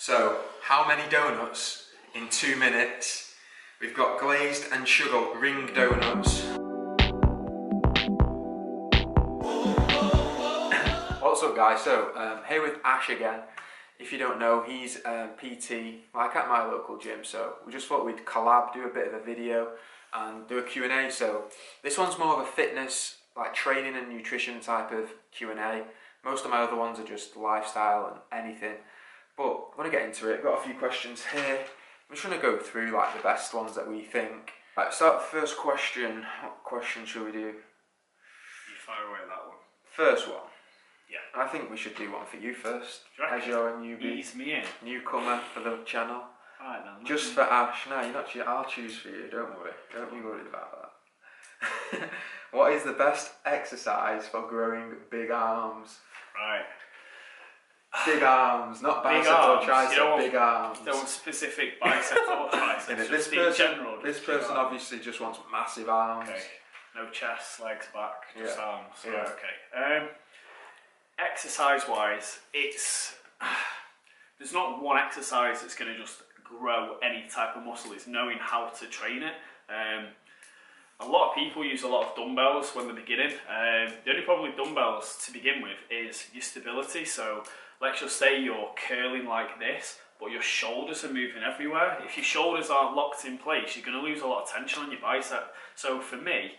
So, how many donuts in 2 minutes? We've got glazed and sugar ring donuts. What's up guys? So, here with Ash again. If you don't know, he's PT, like at my local gym, so we just thought we'd collab, do a bit of a video and do a Q&A. So, this one's more of a fitness, like training and nutrition type of Q&A. Most of my other ones are just lifestyle and anything. But I want to get into it. I've got a few questions here. I'm just going to go through like the best ones that we think. Right, start the first question. What question should we do? You fire away that one. First one. Yeah. I think we should do one for you first. As you're a newbie. Ease me in. Newcomer for the channel. Alright then. Just for Ash. No, you're not. I'll choose for you. Don't worry. Don't be worried about that. What is the best exercise for growing big arms? Right. Big arms, not bicep or tricep, big arms. Don't want specific biceps or triceps. This person obviously just wants massive arms. Okay. No chest, legs, back, just arms. Yeah. Right, okay. Exercise-wise, there's not one exercise that's going to just grow any type of muscle. It's knowing how to train it. A lot of people use a lot of dumbbells when they're beginning. The only problem with dumbbells to begin with is your stability. So let's just say you're curling like this, but your shoulders are moving everywhere. If your shoulders aren't locked in place, you're going to lose a lot of tension on your bicep. So for me,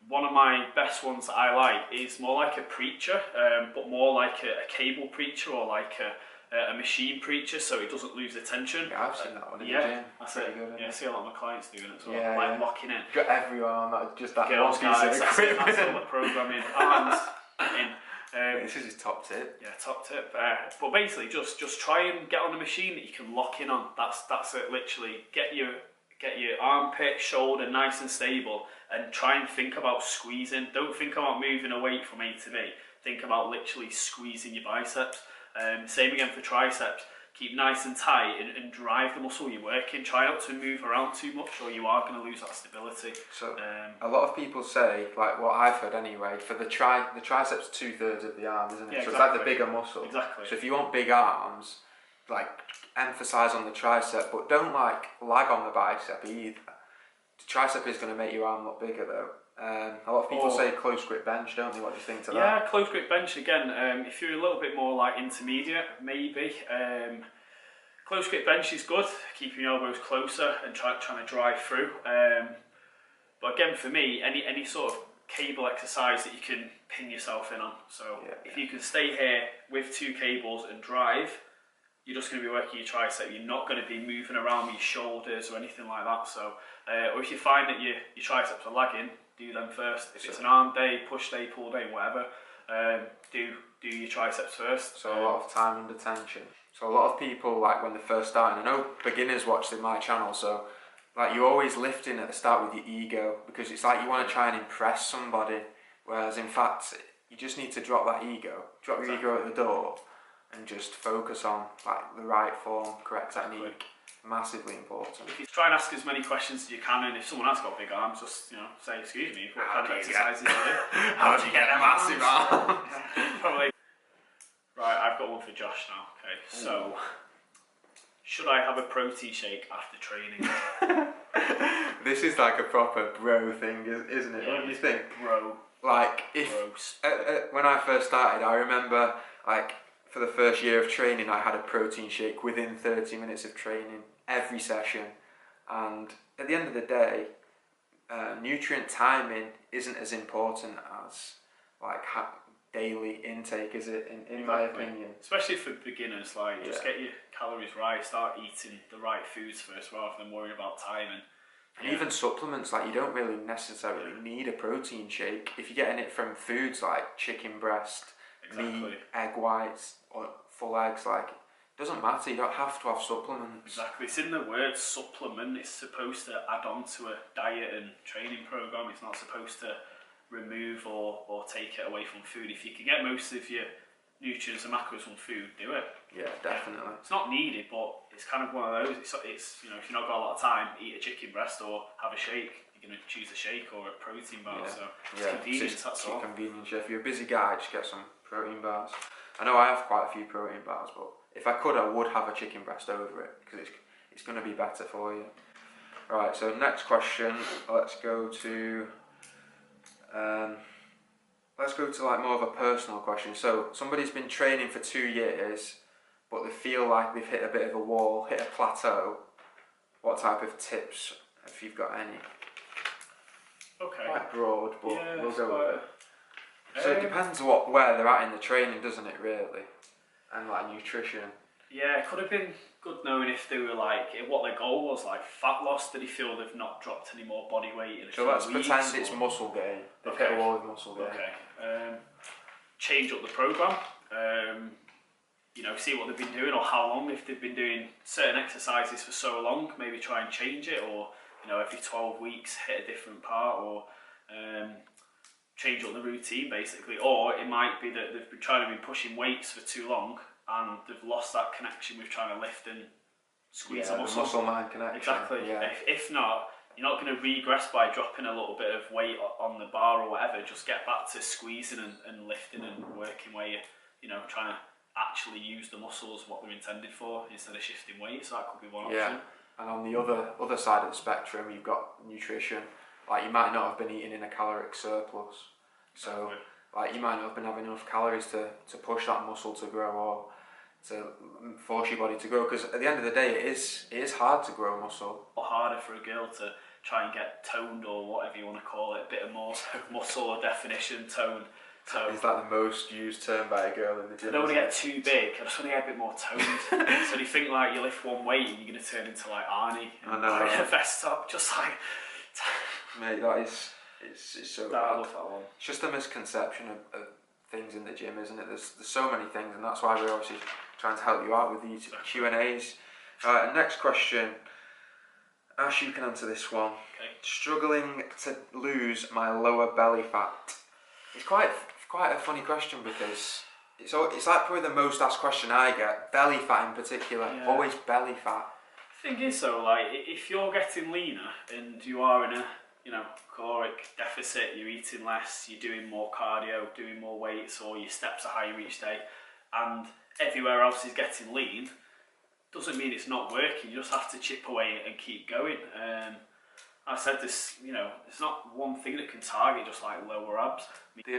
one of my best ones that I like is more like a preacher, but more like a cable preacher or like a machine preacher, so it doesn't lose the tension. Yeah, I've seen that one in the gym. That's pretty it. good, I see a lot of my clients doing it as well. Yeah, like locking in. Got every arm, not just that girls, one piece guys, of equipment. that's all the programming. Arms in. This is his top tip. Yeah, top tip. But basically, just try and get on a machine that you can lock in on. That's it. Literally, get your armpit, shoulder nice and stable, and try and think about squeezing. Don't think about moving a weight from A to B. Think about literally squeezing your biceps. Same again for triceps. Keep nice and tight and drive the muscle you're working. Try not to move around too much, or you are going to lose that stability. So a lot of people say, like what I've heard anyway, for the triceps 2/3 of the arm, isn't it? Yeah, so exactly. it's like the bigger muscle. Exactly. So if you want big arms, like emphasize on the tricep, but don't like lag on the bicep either. The tricep is going to make your arm look bigger though. A lot of people say close grip bench, don't they? What do you think to that? Yeah, close grip bench again. If you're a little bit more like intermediate, maybe. Close grip bench is good, keeping your elbows closer and trying to drive through. But again, for me, any sort of cable exercise that you can pin yourself in on. So if you can stay here with 2 cables and drive, you're just going to be working your tricep. You're not going to be moving around with your shoulders or anything like that. So, or if you find that your triceps are lagging, do them first. If it's an arm day, push day, pull day, whatever, do your triceps first. So a lot of time under tension. So a lot of people, like when they're first starting, I know beginners watch my channel, so like you're always lifting at the start with your ego, because it's like you want to try and impress somebody, whereas in fact you just need to drop that ego, drop your ego at the door, and just focus on like the right form, correct technique. Massively important. If you try and ask as many questions as you can, and if someone has got big arms, just say, excuse me, what kind of exercises do you do? How do you get a massive arm? Probably. Right, I've got one for Josh now. Okay, so should I have a protein shake after training? This is like a proper bro thing, isn't it? Yeah, what do you think? Bro. Like if when I first started, I remember like for the first year of training, I had a protein shake within 30 minutes of training, every session. And at the end of the day, nutrient timing isn't as important as like daily intake, is it? In my opinion. Especially for beginners, like just get your calories right, start eating the right foods first rather than worrying about timing. And even supplements, like you don't really necessarily need a protein shake if you're getting it from foods like chicken breast, meat, egg whites, or full eggs. Like it doesn't matter. You don't have to have supplements. Exactly. It's in the word supplement. It's supposed to add on to a diet and training program. It's not supposed to remove or take it away from food. If you can get most of your nutrients and macros from food, do it. Yeah, definitely. It's not needed, but it's kind of one of those. It's if you've not got a lot of time, eat a chicken breast or have a shake. You're going to choose a shake or a protein bar. So it's convenience. That's all. Convenience. If you're a busy guy, just get some protein bars. I know I have quite a few protein bars, but if I could, I would have a chicken breast over it because it's going to be better for you. Right. So next question. Let's go to like more of a personal question. So somebody's been training for 2 years, but they feel like they've hit a bit of a wall, hit a plateau. What type of tips, if you've got any? Okay. Quite broad, but Yeah, we'll go with it. So it depends where they're at in the training, doesn't it, really? And like nutrition. Yeah, it could have been good knowing if they were like, what their goal was, like fat loss. Did he feel they've not dropped any more body weight in a few weeks? So weeks, let's pretend it's muscle gain. They've hit a wall with muscle gain. Okay. Change up the program. You know, see what they've been doing or how long. If they've been doing certain exercises for so long, maybe try and change it, or you know, every 12 weeks hit a different part, or change up the routine basically. Or it might be that they've been trying to be pushing weights for too long and they've lost that connection with trying to lift and squeeze the muscle. Muscle mind connection. Exactly. Yeah. If not, you're not going to regress by dropping a little bit of weight on the bar or whatever. Just get back to squeezing and lifting and working where you know, trying to actually use the muscles what they're intended for instead of shifting weight. So that could be one option. And on the other side of the spectrum, you've got nutrition. Like you might not have been eating in a caloric surplus, so like you might not have been having enough calories to push that muscle to grow or to force your body to grow. Because at the end of the day, it is hard to grow muscle. Or harder for a girl to try and get toned or whatever you want to call it, a bit of more muscle or definition, tone. So it's like the most used term by a girl in the gym. I don't want to get too big, I just want to get a bit more toned. So you think like you lift one weight and you're going to turn into like Arnie and wearing a vest top, just like... Mate, it's so bad. I love that one. It's just a misconception of things in the gym, isn't it? There's so many things, and that's why we're obviously trying to help you out with these Q&As. Next question. Ash, you can answer this one. Okay. Struggling to lose my lower belly fat. It's quite a funny question because it's like probably the most asked question I get. Belly fat in particular. Yeah. Always belly fat. The thing is though, like if you're getting leaner and you are in a caloric deficit, you're eating less, you're doing more cardio, doing more weights, or your steps are higher each day, and everywhere else is getting lean, doesn't mean it's not working. You just have to chip away and keep going. I said this, it's not one thing that can target just like lower abs. The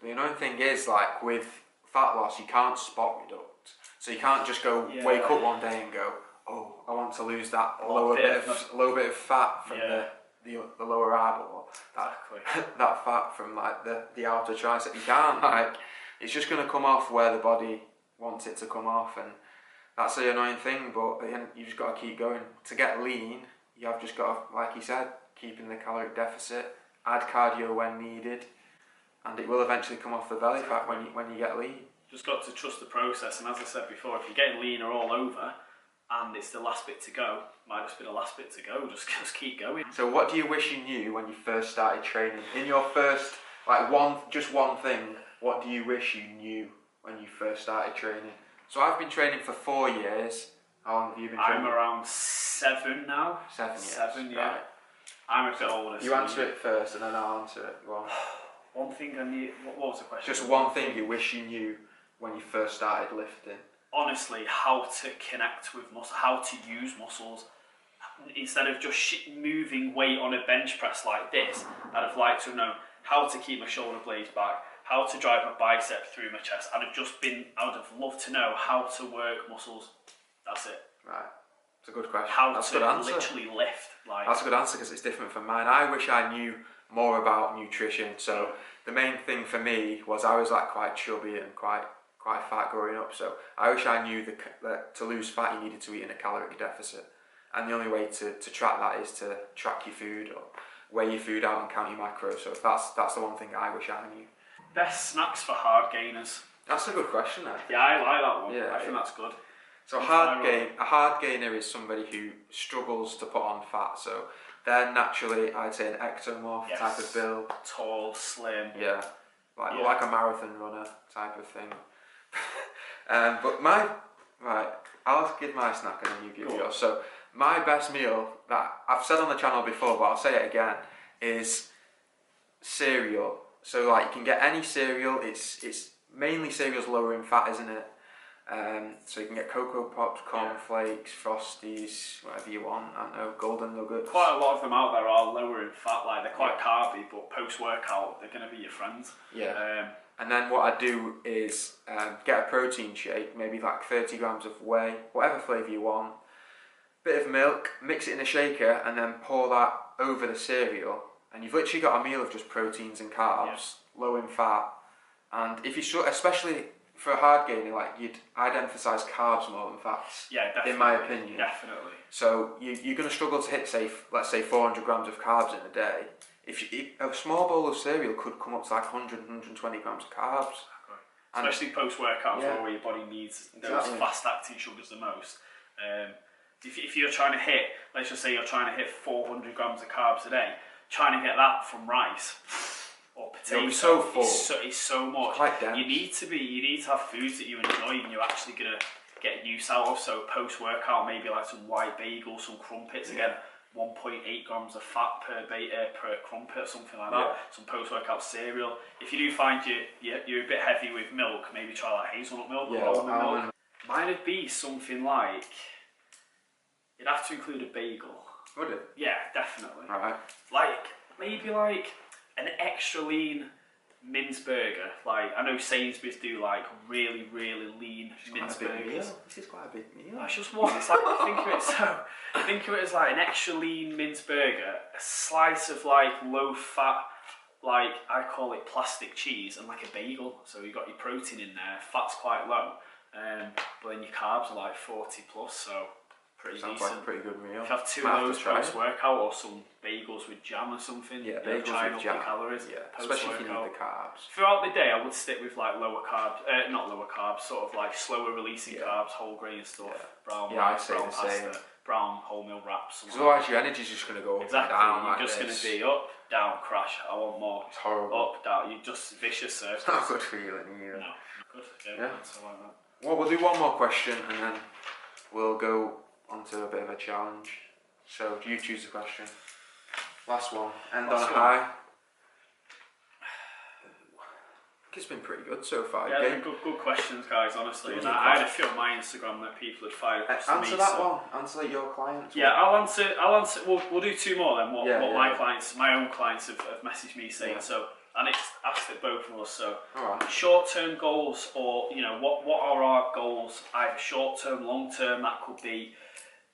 annoying thing is, like with fat loss, you can't spot reduct. So you can't just go wake up one day and go, oh, I want to lose that lower bit of fat from the lower ab, or that fat from like the outer tricep. You can't, like, it's just going to come off where the body wants it to come off, and that's the annoying thing. But then you just got to keep going. To get lean, you have just got to, like you said, keep in the caloric deficit, add cardio when needed, and it will eventually come off the belly fat when you get lean. Just got to trust the process, and as I said before, if you're getting leaner all over and it's the last bit to go, might just be the last bit to go, just keep going. So what do you wish you knew when you first started training? In your first, just one thing, what do you wish you knew when you first started training? So I've been training for 4 years. How long have you been training? I'm around 7 now. 7 years. 7, yeah. Right. I'm a bit older. You answer it first and then I'll answer it. Go on. One thing I knew, what was the question? Just one thing you wish you knew when you first started lifting. Honestly, how to connect with muscle, how to use muscles. Instead of just moving weight on a bench press like this, I'd have liked to have known how to keep my shoulder blades back, how to drive my bicep through my chest. I would have loved to know how to work muscles. That's it. Right. It's a good question. That's a good answer. Literally lift. That's a good answer because it's different from mine. I wish I knew more about nutrition. So the main thing for me was I was like quite chubby and quite fat growing up. So I wish I knew that to lose fat you needed to eat in a caloric deficit. And the only way to track that is to track your food or weigh your food out and count your macros. So that's the one thing I wish I knew. Best snacks for hard gainers. That's a good question, I think. Yeah, I like that one. Yeah, I think that's good. So a hard gainer is somebody who struggles to put on fat. So they're naturally, I'd say, an ectomorph type of build. Tall, slim. Yeah, like a marathon runner type of thing. I'll give my snack and then you give yours. So my best meal that I've said on the channel before, but I'll say it again, is cereal. So like you can get any cereal. It's mainly cereal's lower in fat, isn't it? So you can get Cocoa Pops, cornflakes, Frosties, whatever you want. I don't know, Golden Nuggets. Quite a lot of them out there are lower in fat, like they're quite carby, but post-workout they're going to be your friends. Yeah. And then what I do is get a protein shake, maybe like 30 grams of whey, whatever flavour you want, bit of milk, mix it in a shaker, and then pour that over the cereal. And you've literally got a meal of just proteins and carbs, low in fat. And if you, especially for a hard gainer, like I'd emphasise carbs more than fats. Yeah, definitely. In my opinion. Definitely. So you're going to struggle to hit, let's say 400 grams of carbs in a day. If a small bowl of cereal could come up to like 100, 120 grams of carbs. Especially post-workout where your body needs those fast-acting sugars the most. If you're trying to hit, let's just say you're trying to hit 400 grams of carbs a day, trying to get that from rice or potato so full. Is so much. It's quite dense. You need to have foods that you enjoy and you're actually gonna get use out of. So post-workout, maybe like some white bagels, some crumpets. Again, 1.8 grams of fat per crumpet or something like that. Some post-workout cereal. If you do find you're a bit heavy with milk, maybe try like hazelnut milk or almond milk. Mine would be something like, you'd have to include a bagel. Would it? Yeah, definitely. Right. Like, maybe like an extra lean mince burger. Like, I know Sainsbury's do like really, really lean mince burgers. This is quite a big meal. That's just one. It's like, think of it as like an extra lean mince burger, a slice of like low fat, like I call it plastic cheese, and like a bagel. So you've got your protein in there, fat's quite low, but then your carbs are like 40 plus, so pretty Sounds decent. like a pretty good meal. If you have two of those post-workout or some bagels with jam or something, bagels trying with up jam. your calories. Yeah, especially if you need the carbs. Throughout the day, I would stick with like lower carbs, not lower carbs, sort of like slower releasing carbs, whole grain stuff, brown rice, brown pasta, brown wholemeal wraps. Because otherwise your energy's just going to go up and down. You're just going to be up, down, crash. I want more. It's horrible. Up, down. You're just vicious circle. It's not a good feeling either. No. Good. Yeah. So like that. Well, we'll do one more question and then we'll go onto a bit of a challenge. So, do you choose the question? Last one. End on a high. It's been pretty good so far. Yeah, good questions, guys, honestly. And I had a few on my Instagram that people had fired across to me. Answer that one. Answer your clients. Yeah, I'll answer. We'll do two more then. What my own clients have messaged me saying. So, and it's asked it both of us. So, short-term goals, or what are our goals? Either short-term, long-term. That could be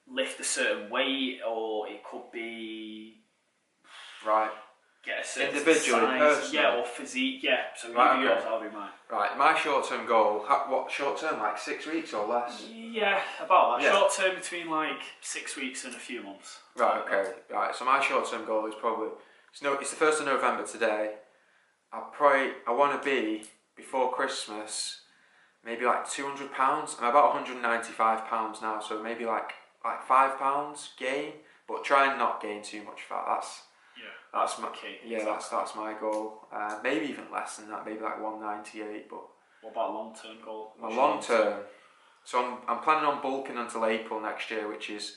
lift a certain weight, or it could be get a certain individually, size, personally. or physique, So you do yours, I'll do mine. Right, my short-term goal. What short-term? Like 6 weeks or less? Yeah, about that. Yeah. Short-term between like 6 weeks and a few months. Right. Okay. Right. So my short-term goal is probably it's the 1st of November today. I want to be before Christmas, maybe like £200. I'm about £195 now, so maybe like £5 gain, but try and not gain too much fat. That's my key. Yeah, exactly. that's my goal. Maybe even less than that, maybe like 198. But what about long-term goal? My long-term. So I'm planning on bulking until April next year, which is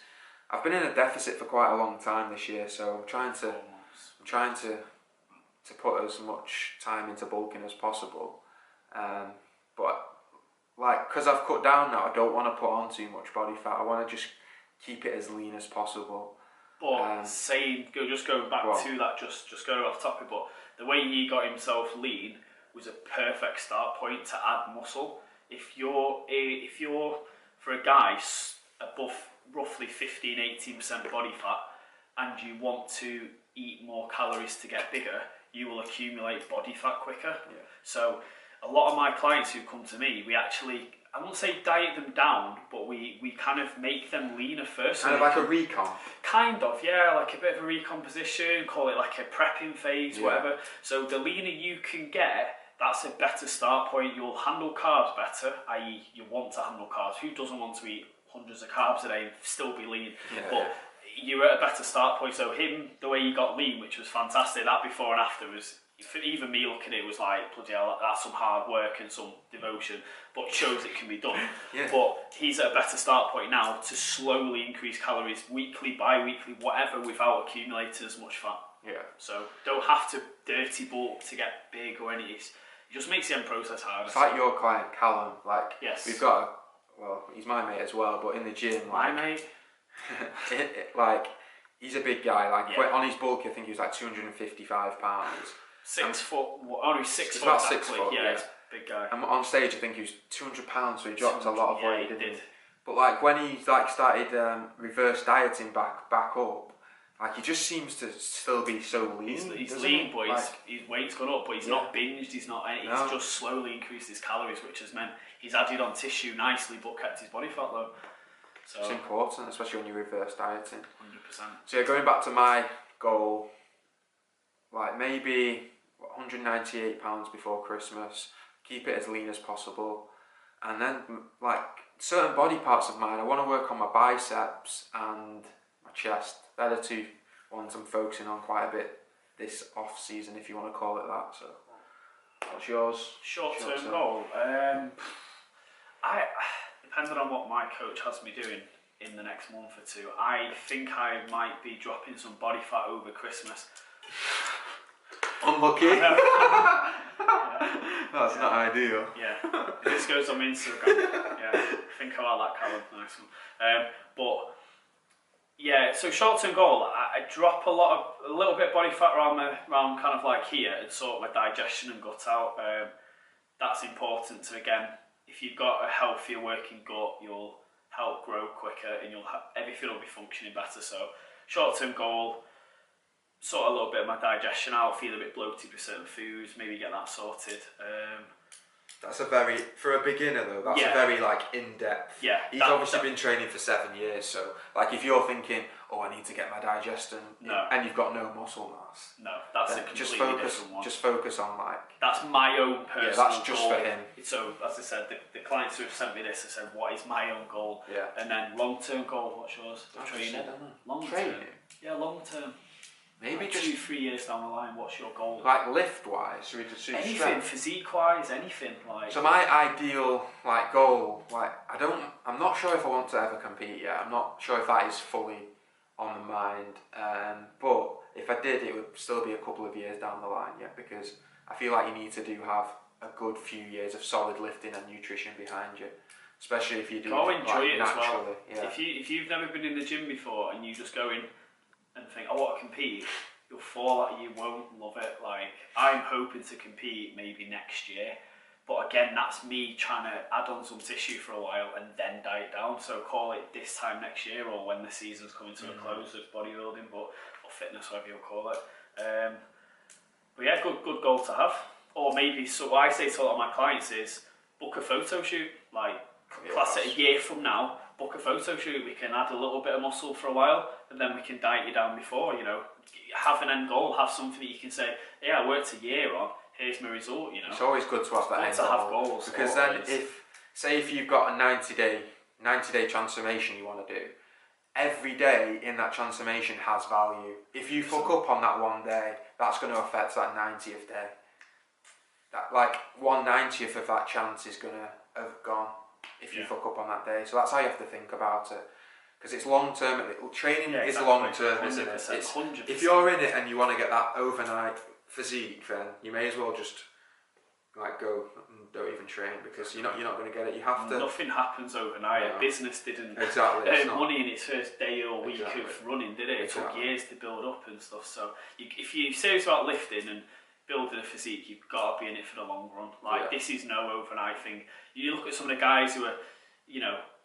I've been in a deficit for quite a long time this year, so I'm trying to put as much time into bulking as possible. But like, because I've cut down now, I don't want to put on too much body fat. I want to just keep it as lean as possible. But going back to that, just going off topic, but the way he got himself lean was a perfect start point to add muscle. If you're for a guy above roughly 15-18% body fat, and you want to eat more calories to get bigger, you will accumulate body fat quicker. Yeah. So a lot of my clients who come to me, we actually, I won't say diet them down, but we kind of make them leaner first. Kind of like a recon? Kind of, yeah, like a bit of a recomposition, call it like a prepping phase, whatever. So the leaner you can get, that's a better start point. You'll handle carbs better, i.e. you want to handle carbs. Who doesn't want to eat hundreds of carbs a day and still be lean? Yeah. But you're at a better start point. So the way he got lean, which was fantastic, that before and after was, even me looking at it was like, bloody hell, that's some hard work and some devotion, but it shows it can be done. Yeah. But he's at a better start point now to slowly increase calories weekly, bi-weekly, whatever, without accumulating as much fat. Yeah. So don't have to dirty bulk to get big or anything. It just makes the end process harder. It's like your client Callum. Like, we've got well, he's my mate as well, but in the gym, My mate? like, he's a big guy. Like, Yeah. on his bulk, I think he was like 255 pounds. 6 foot, only 6 foot. About exactly. 6 foot, yeah. yeah. He's a big guy. And on stage, I think he was 200 pounds, so he dropped a lot of weight, he didn't did. he? But like, when he like started reverse dieting back up, like, he just seems to still be so lean. He's doesn't lean, he? but Like, his weight's gone up, but he's not binged, he's just slowly increased his calories, which has meant he's added on tissue nicely, but kept his body fat low. So it's important, especially when you reverse dieting. 100%. So yeah, going back to my goal, like maybe 198 pounds before Christmas, keep it as lean as possible, and then like certain body parts of mine, I want to work on my biceps and my chest. They're the two ones I'm focusing on quite a bit this off season, if you want to call it that. So what's yours? Short-term goal. I depending on what my coach has me doing in the next month or two, I think I might be dropping some body fat over Christmas. Unlucky. That's not ideal. Yeah, this goes on Instagram. Yeah, think about that, Callum. Nice one. But yeah, so short-term goal, I drop a little bit of body fat around kind of like here and sort my digestion and gut out. That's important to, again, if you've got a healthier working gut, you'll help grow quicker and everything will be functioning better. So short-term goal, sort a little bit of my digestion out, feel a bit bloated with certain foods, maybe get that sorted. That's for a beginner though, that's a very like in-depth. Yeah. He's obviously been training for 7 years, so like if you're thinking, oh, I need to get my digestion, and you've got no muscle mass. No, that's a completely different one. Just focus on like. That's my own personal Yeah, that's just goal. for him. So as I said, the clients who have sent me this have said, what is my own goal? Yeah. And then long-term goal, what's yours? Training. Long-term. Yeah, long-term. Maybe like just 2-3 years down the line, what's your goal? like lift-wise, so we just anything, physique-wise, anything. Like. So my ideal like goal, like I'm not sure if I want to ever compete yet. I'm not sure if that is fully on the mind. But if I did, it would still be a couple of years down the line yet, because I feel like you need to have a good few years of solid lifting and nutrition behind you, especially if you do. Go enjoy it as well. Yeah. If you've never been in the gym before and you just go in and think, I want to compete, you'll fall out, you won't love it. Like, I'm hoping to compete maybe next year, but again, that's me trying to add on some tissue for a while and then diet down. So call it this time next year, or when the season's coming to a close of bodybuilding, or fitness, whatever you'll call it. But yeah, good goal to have. Or maybe, so what I say to a lot of my clients is, book a photo shoot. Like, class it a year from now, book a photo shoot. We can add a little bit of muscle for a while, and then we can diet you down before, have an end goal, have something that you can say, yeah, I worked a year on, here's my result, It's always good to have that end goal. Have goals. Because then if you've got a 90-day transformation you want to do, every day in that transformation has value. If you fuck up on that one day, that's going to affect that 90th day. That like 1/90th of that chance is going to have gone if you fuck up on that day. So that's how you have to think about it. Because it's long term. Training is long term, isn't it? It's, 100%. if you're in it and you want to get that overnight physique, then you may as well just like go and don't even train, because you're not going to get it. You have to. Nothing happens overnight. No. A business didn't earn money in its first day or week of running, did it? It took years to build up and stuff. So if you're serious about lifting and building a physique, you've got to be in it for the long run. Like, this is no overnight thing. You look at some of the guys who are,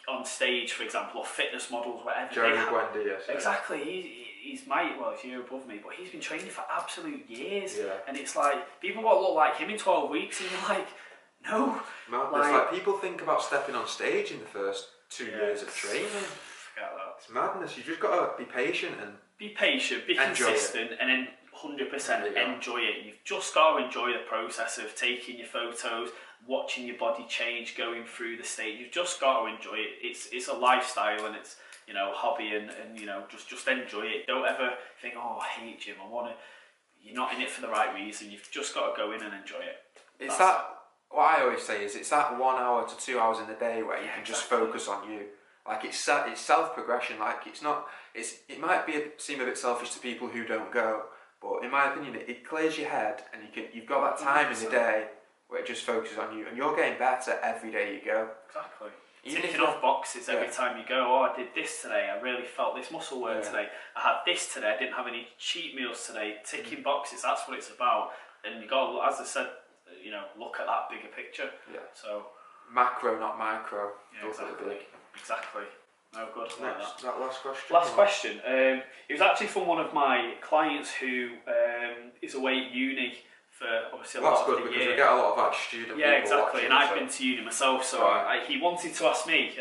on stage, for example, or fitness models, whatever. Jeremy Buendia. Exactly. He's he's a year above me, but he's been training for absolute years. Yeah. And it's like, people want to look like him in 12 weeks, and you're like, no. Madness. Like people think about stepping on stage in the first 2 years of training. Forget that. It's madness. You've just got to be patient and be consistent, and then 100% enjoy it. You've just got to enjoy the process of taking your photos, watching your body change, going through the stage. You've just got to enjoy it. It's a lifestyle, and it's hobby, and just enjoy it. Don't ever think, oh, I hate gym. You're not in it for the right reason. You've just got to go in and enjoy it. What I always say is, it's that 1 hour to 2 hours in the day where you can just focus on you. Like it's self-progression. Like it might seem a bit selfish to people who don't go, but in my opinion, it clears your head, and you've got that time in the day where it just focuses on you, and you're getting better every day you go. Exactly. ticking off boxes every time you go. Oh, I did this today. I really felt this muscle work today. I had this today. I didn't have any cheat meals today. Ticking boxes. That's what it's about. And you got, as I said, you know, look at that bigger picture. Yeah. So macro, not micro. Yeah, exactly. Exactly. No, good. Next, that last question. Last question. It was actually from one of my clients who is away at uni for obviously a lot of the year. That's good because we get a lot of like student people exactly. watching, And I've been to uni myself, so he wanted to ask me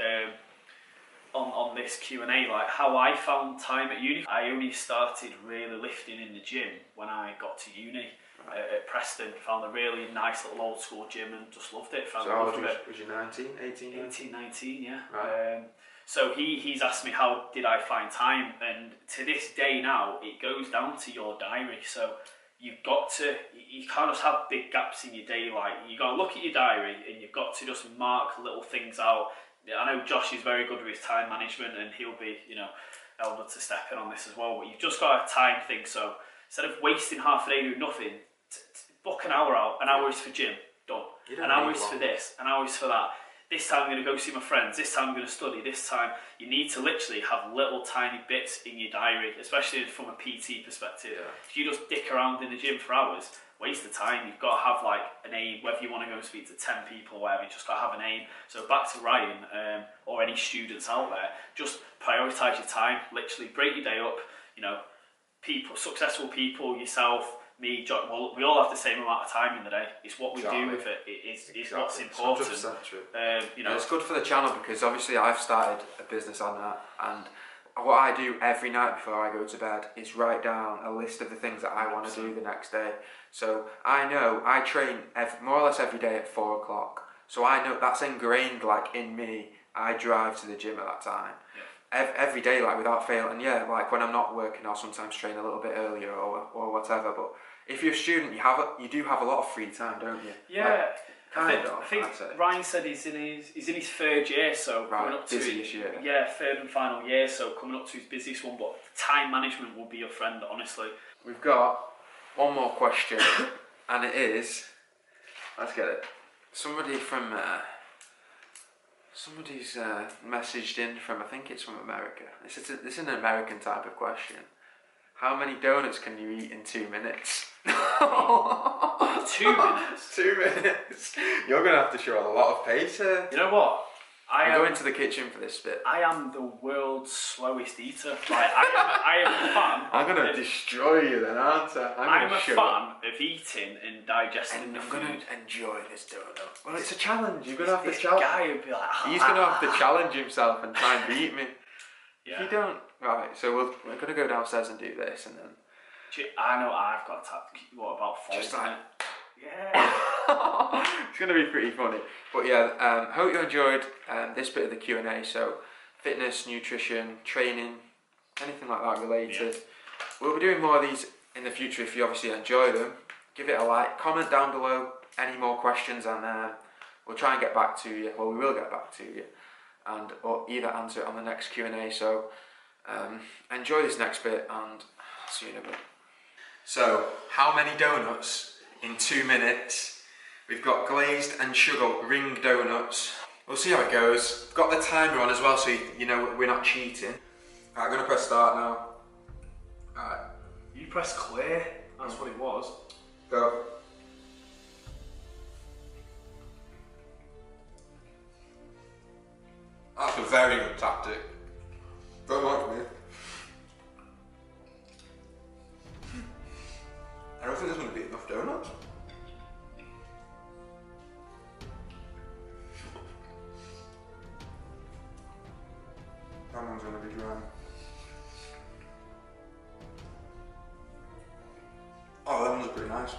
on this Q&A like how I found time at uni. I only started really lifting in the gym when I got to uni. At Preston, found a really nice little old school gym and just loved it. Found so was you 19, 18? 18, 19, yeah. Right. So he's asked me how did I find time, and to this day now it goes down to your diary. So you've got to, you can't just have big gaps in your day. Like you got to look at your diary and you've got to just mark little things out. I know Josh is very good with his time management and he'll be, you know, able to step in on this as well. But you've just got a time thing. So instead of wasting half a day doing nothing, book an hour out. An hour is for gym, done. An hour is for this, an hour is for that. This time I'm going to go see my friends, this time I'm going to study, this time you need to literally have little tiny bits in your diary, especially from a PT perspective. If you just dick around in the gym for hours, waste of time. You've got to have like an aim, whether you want to go and speak to 10 people or whatever, you just got to have an aim. So back to Ryan, or any students out there, just prioritise your time, literally break your day up, you know, people, successful people, yourself, me, John, well, we all have the same amount of time in the day. It's what we do with it. It's what's important. 100% true. You know, it's good for the channel because obviously I've started a business on that, and what I do every night before I go to bed is write down a list of the things that I want to do the next day. So I know I train more or less every day at 4 o'clock. So I know that's ingrained like in me. I drive to the gym at that time. Every day, like without fail, and like when I'm not working, I'll sometimes train a little bit earlier or whatever. But if you're a student, you do have a lot of free time, don't you? Yeah, like, I think Ryan said he's in his third year, so coming up to busiest year. Yeah, third and final year, so coming up to his busiest one. But time management will be your friend, honestly. We've got one more question, and it is, let's get it. Somebody's messaged in from, I think it's from America. This is an American type of question. How many donuts can you eat in 2 minutes? 2 minutes? 2 minutes. You're going to have to show a lot of pace here. You know what? I'm going to the kitchen for this bit. I am the world's slowest eater. Like, I am a fan. I'm going to destroy you then, aren't I? I'm a fan of eating and digesting the food. I'm going to enjoy this donut. Well, it's a challenge. You're going to have to challenge. This guy would be like... He's going to have to challenge himself and try and beat me. Yeah. If you don't... Right, so we're going to go downstairs and do this and then... I know I've got to... What about folding just like... it? Yeah. It's going to be pretty funny. But yeah, hope you enjoyed this bit of the Q&A. So fitness, nutrition, training, anything like that related. We'll be doing more of these in the future if you obviously enjoy them. Give it a like, comment down below any more questions, and we'll try and get back to you. Well, we will get back to you, and or either answer it on the next Q&A. So enjoy this next bit, and see you in a bit. So, how many donuts in 2 minutes? We've got glazed and sugar ring donuts. We'll see how it goes. Got the timer on as well, so you know we're not cheating. Alright, I'm gonna press start now. Alright. You press clear. That's what it was. Go. That's a very good tactic. Don't like me. I don't think there's going to be enough donuts. That one's going to be dry. Oh, that one's pretty nice.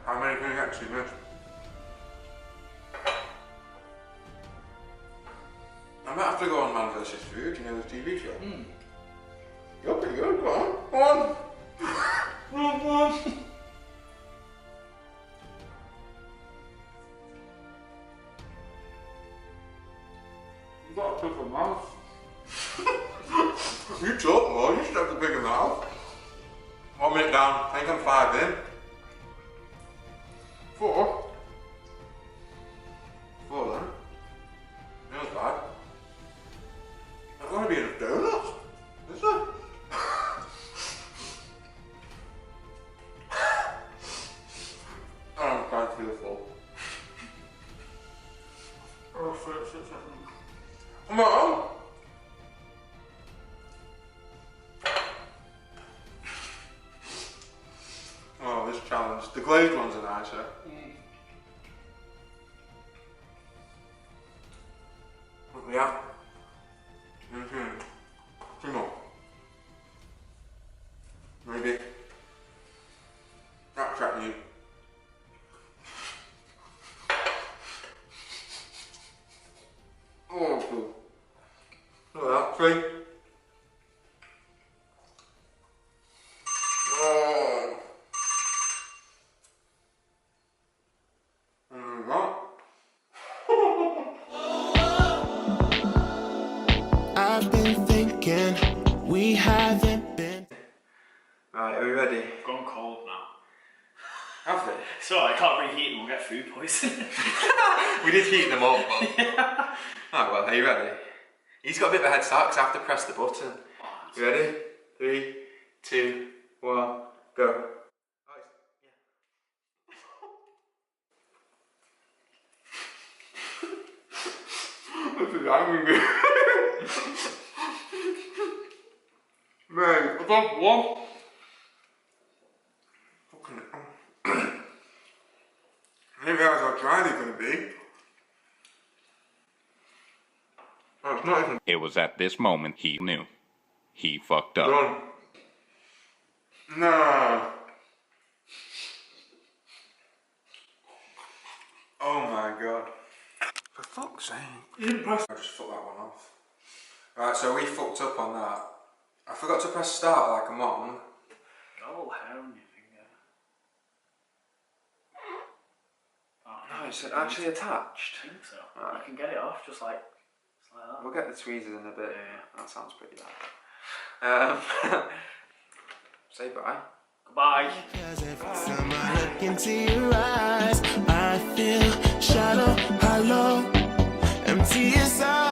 How many can you actually miss? I might have to go on Man vs. Food, you know, the TV show. You're pretty good, go on. Go on. You've got a bigger mouth. You talk more, you should have a bigger mouth. 1 minute down, I think I'm 5 in. 4. Come on. Oh, this challenge. The glazed ones are nicer. Yeah. Two more. Maybe. That's at you. Oh, cool. Look at that, 3. Oh. What? I've been thinking we haven't been. Right, are we ready? Gone cold now. Have they? So I can't reheat them, we'll get food poisoning. We did heat them up, but... Yeah. Oh well, are you ready? He's got a bit of a head start because I have to press the button. You ready? 3, 2, 1, go. This is angry. Mate, I've got one. I didn't realise how dry they're going to be. Oh, it's not even It was at this moment he knew. He fucked up. done. No. Oh my god. For fuck's sake. You didn't press. I just fucked that one off. Right, so we fucked up on that. I forgot to press start like a mong. Got a little hair on your finger. Oh, No, it's actually attached. I think so. Right. You can get it off just like that. We'll get the tweezers in a bit. Yeah. That sounds pretty bad. Say bye. Goodbye. Cause every time I look into your eyes,